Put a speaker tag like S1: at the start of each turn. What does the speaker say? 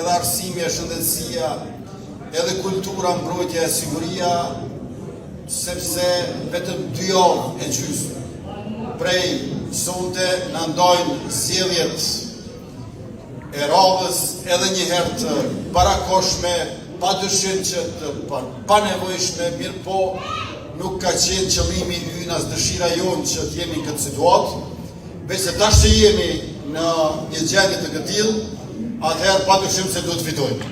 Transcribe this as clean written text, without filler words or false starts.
S1: edhe arsimi e shëndetësia, edhe kultura, mbrojtja e siguria, sepse vetëm 2 orë e gjysmë prej sonte në ndojnë zgjedhjet e radhës edhe një herë të parakoshme, pa dyshim që të panevojshme, mirë po nuk ka qenë qëllimi ynë as dëshira jonë që të jemi në këtë situatë, veç se tash që jemi në një gjendje të këtillë, atëherë pa dyshim se duhet fitojmë.